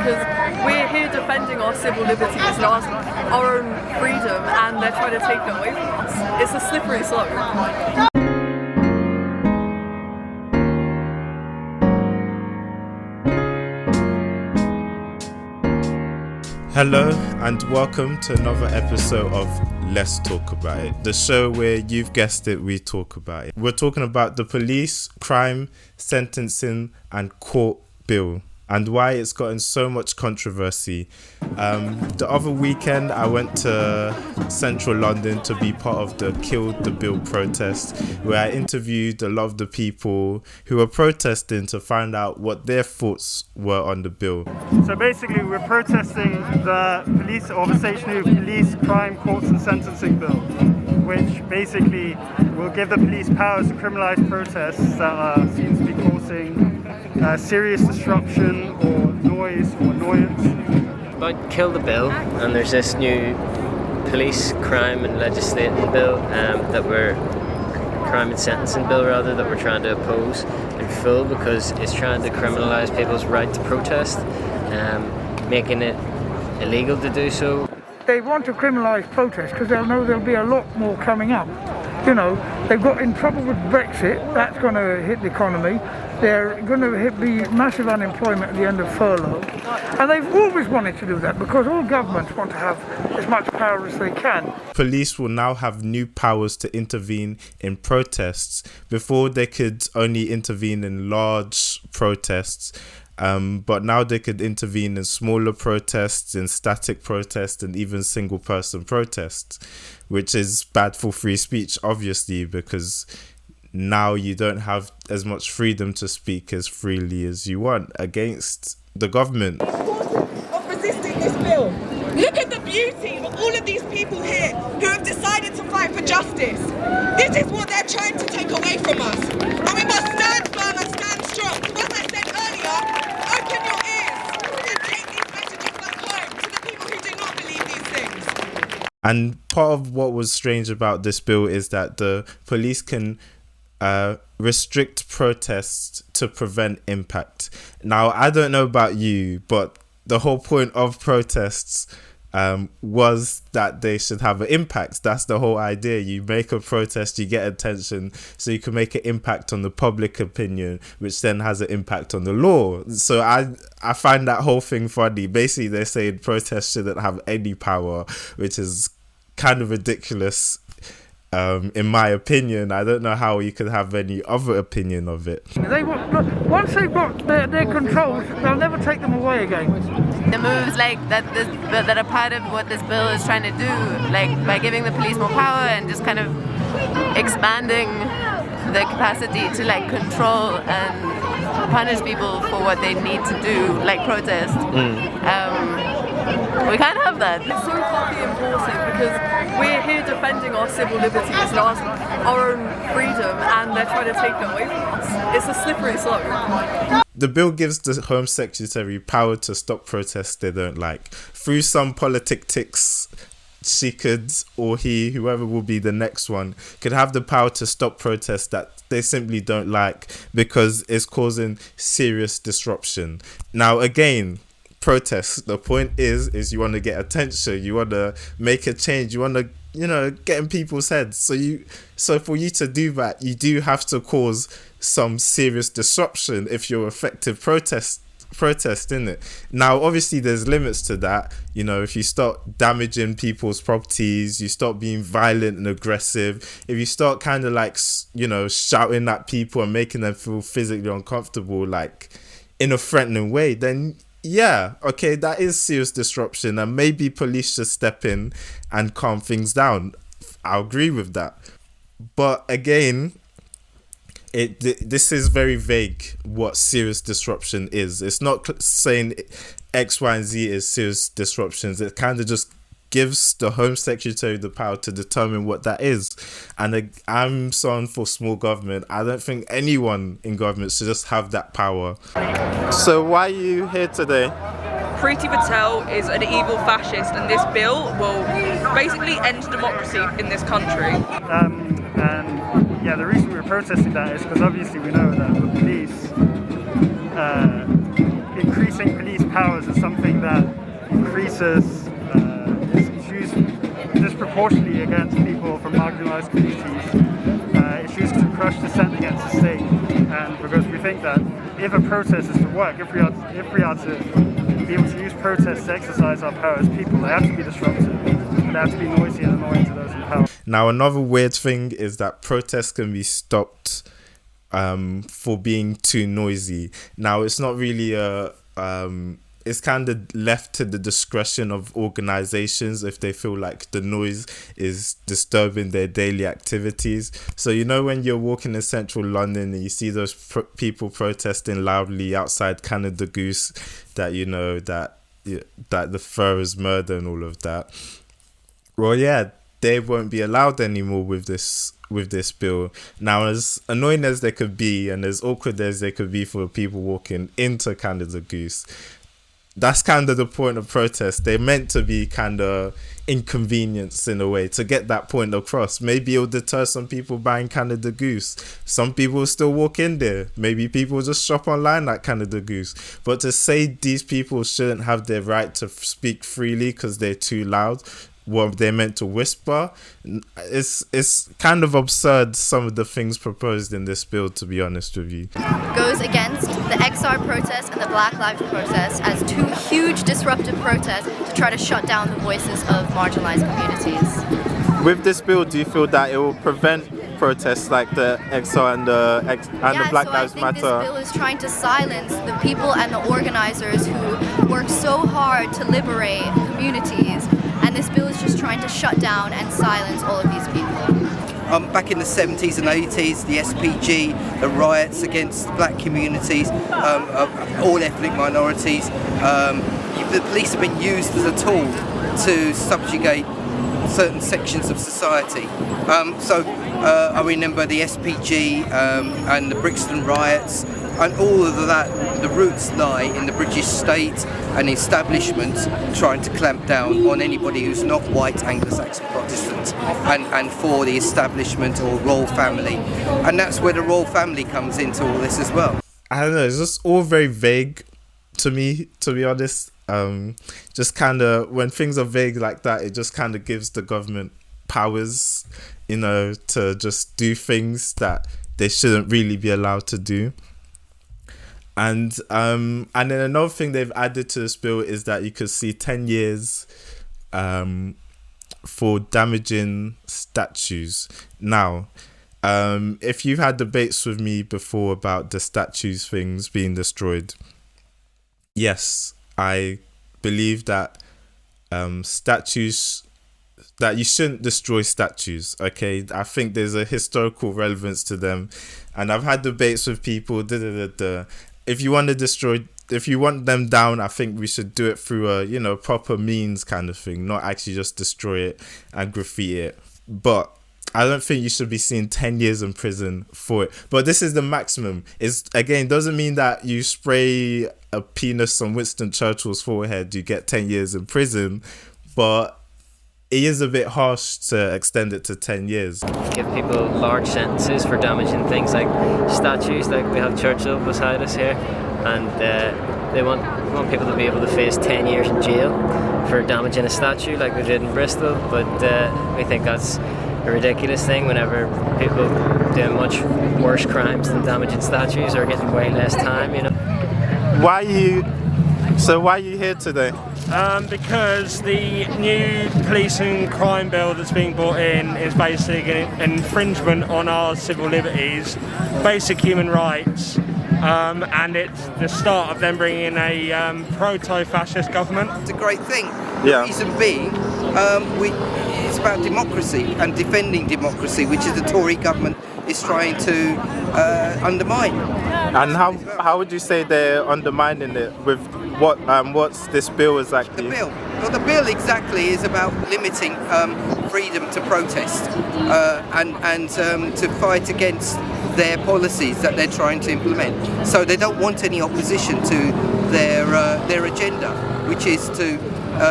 because we're here defending our civil liberties and our own freedom, and they're trying to take it away from us. It's a slippery slope. Hello and welcome to another episode of Let's Talk About It, the show where you've guessed it, we talk about it. We're talking about the police, crime, sentencing and court bill and why it's gotten so much controversy. The other weekend I went to central London to be part of the Kill the Bill protest, where I interviewed a lot of the people who were protesting to find out what their thoughts were on the bill. So basically we're protesting the police, or the Station Police Crime Courts and Sentencing Bill, which basically will give the police powers to criminalise protests that seem to be causing serious disruption or noise or annoyance. About Kill the Bill, and there's this new police crime and legislating bill crime and sentencing bill rather, that we're trying to oppose in full because it's trying to criminalise people's right to protest, making it illegal to do so. They want to criminalise protest because they'll know there'll be a lot more coming up. You know, they've got in trouble with Brexit, that's going to hit the economy. They're going to be massive unemployment at the end of furlough. And they've always wanted to do that because all governments want to have as much power as they can. Police will now have new powers to intervene in protests. Before they could only intervene in large protests. But now they could intervene in smaller protests, in static protests, and even single-person protests, which is bad for free speech, obviously, because now you don't have as much freedom to speak as freely as you want against the government. Of resisting this bill. Look at the beauty of all of these people here who have decided to fight for justice. This is what they're trying to take away from us. And we must stand firm and stand strong. So as I said earlier, open your ears and take these messages back home to the people who do not believe these things. And part of what was strange about this bill is that the police can restrict protests to prevent impact. Now, I don't know about you, but the whole point of protests was that they should have an impact. That's the whole idea. You make a protest, you get attention, so you can make an impact on the public opinion, which then has an impact on the law. So I find that whole thing funny. Basically, they're saying protests shouldn't have any power, which is kind of ridiculous. In my opinion, I don't know how you could have any other opinion of it. Once they've got their controls, they'll never take them away again. The moves like that are part of what this bill is trying to do, like by giving the police more power and just kind of expanding the capacity to like control and punish people for what they need to do, like protest. We can't have that. It's so fucking important because we're here defending our civil liberties and our own freedom, and they're trying to take it away from us. It's a slippery slope. The bill gives the Home Secretary power to stop protests they don't like. Through some politic ticks, she could, or he, whoever will be the next one, could have the power to stop protests that they simply don't like because it's causing serious disruption. Now, again, protests, the point is you want to get attention, you want to make a change, you want to, get in people's heads. So for you to do that, you do have to cause some serious disruption if you're effective protesting it. Now, obviously, there's limits to that. If you start damaging people's properties, you start being violent and aggressive, if you start kind of like, shouting at people and making them feel physically uncomfortable, like in a threatening way, then yeah, okay, that is serious disruption, and maybe police should step in and calm things down. I agree with that. But again, this is very vague what serious disruption is. It's not saying X, Y, and Z is serious disruptions. It kind of just gives the Home Secretary the power to determine what that is. And I'm someone for small government. I don't think anyone in government should just have that power. So why are you here today? Priti Patel is an evil fascist, and this bill will basically end democracy in this country. The reason we're protesting that is because obviously we know that the police, increasing police powers is something that increases, is used disproportionately against people from marginalised communities. It's used to crush dissent against the state, and because we think that if a protest is to work, if we are to be able to use protests to exercise our power as people, they have to be disruptive, and they have to be noisy and annoying to those in power. Now, another weird thing is that protests can be stopped for being too noisy. Now, it's not really it's kind of left to the discretion of organizations if they feel like the noise is disturbing their daily activities. So, you know, when you're walking in central London and you see those people protesting loudly outside Canada Goose, that, you know, that the fur is murder and all of that. Well, yeah, they won't be allowed anymore with this bill. Now, as annoying as they could be and as awkward as they could be for people walking into Canada Goose, that's kind of the point of protest. They're meant to be kind of inconvenience in a way to get that point across. Maybe it'll deter some people buying Canada Goose. Some people will still walk in there. Maybe people will just shop online at Canada Goose. But to say these people shouldn't have their right to speak freely because they're too loud, well, they're meant to whisper, it's kind of absurd, some of the things proposed in this bill, to be honest with you. Goes against the XR protest and the Black Lives protest as two huge disruptive protests to try to shut down the voices of marginalized communities. With this bill, do you feel that it will prevent protests like the XR and the Black Lives Matter? This bill is trying to silence the people and the organizers who work so hard to liberate communities. And this bill is just trying to shut down and silence all of these people. Back in the 70s and 80s, the SPG, the riots against black communities, all ethnic minorities, the police have been used as a tool to subjugate certain sections of society. I remember the SPG and the Brixton riots, and all of that, the roots lie in the British state and establishment trying to clamp down on anybody who's not white Anglo-Saxon Protestant and for the establishment or royal family. And that's where the royal family comes into all this as well. I don't know, it's just all very vague to me, to be honest. Just kind of, when things are vague like that, it just kind of gives the government powers, you know, to just do things that they shouldn't really be allowed to do. And then another thing they've added to this bill is that you could see 10 years for damaging statues. Now, if you've had debates with me before about the statues things being destroyed, yes, I believe that that you shouldn't destroy statues, okay? I think there's a historical relevance to them, and I've had debates with people. If you want them down, I think we should do it through a proper means kind of thing, not actually just destroy it and graffiti it. But I don't think you should be seeing 10 years in prison for it. But this is the maximum. Doesn't mean that you spray a penis on Winston Churchill's forehead, you get 10 years in prison, but it is a bit harsh to extend it to 10 years. Give people large sentences for damaging things like statues, like we have Churchill beside us here, and they want people to be able to face 10 years in jail for damaging a statue like they did in Bristol, but we think that's a ridiculous thing whenever people doing much worse crimes than damaging statues are getting way less time, you know. Why are you here today? Because the new police and crime bill that's being brought in is basically an infringement on our civil liberties, basic human rights, and it's the start of them bringing in a proto-fascist government. It's a great thing. Yeah. The reason being, it's about democracy and defending democracy, which is the Tory government is trying to undermine. And how would you say they're undermining it with what's this bill exactly? The bill exactly is about limiting freedom to protest and to fight against their policies that they're trying to implement. So they don't want any opposition to their agenda, which is to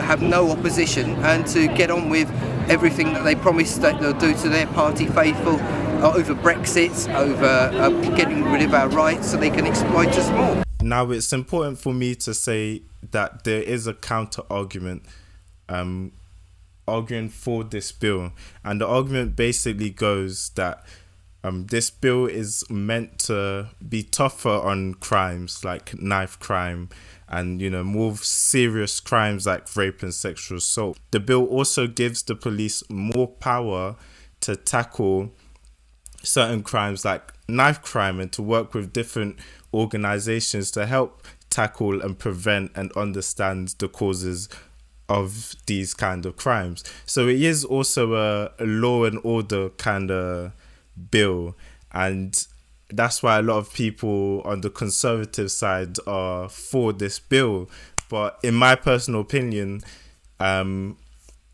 have no opposition and to get on with everything that they promised that they'll do to their party faithful over Brexit, over getting rid of our rights so they can exploit us more. Now, it's important for me to say that there is a counter argument arguing for this bill, and the argument basically goes that this bill is meant to be tougher on crimes like knife crime and, you know, more serious crimes like rape and sexual assault. The bill also gives the police more power to tackle certain crimes like knife crime and to work with different organizations to help tackle and prevent and understand the causes of these kind of crimes. So it is also a law and order kind of bill, and that's why a lot of people on the conservative side are for this bill. But in my personal opinion,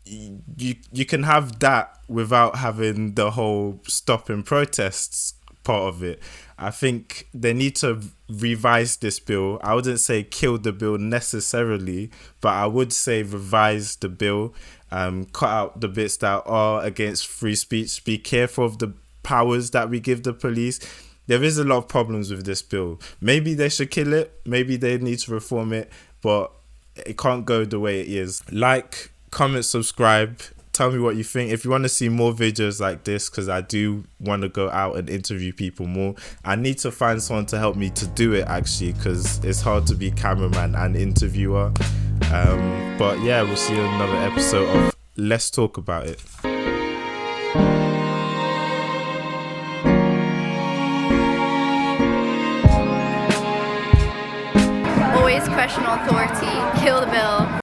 you can have that without having the whole stopping protests part of it. I think they need to revise this bill. I wouldn't say kill the bill necessarily, but I would say revise the bill, cut out the bits that are against free speech, be careful of the powers that we give the police. There is a lot of problems with this bill. Maybe they should kill it, maybe they need to reform it, but it can't go the way it is. Like, comment, subscribe, tell me what you think. If you want to see more videos like this, because I do want to go out and interview people more, I need to find someone to help me to do it actually, because it's hard to be cameraman and interviewer. But yeah, we'll see you in another episode of Let's Talk About It. Always question authority, kill the bill.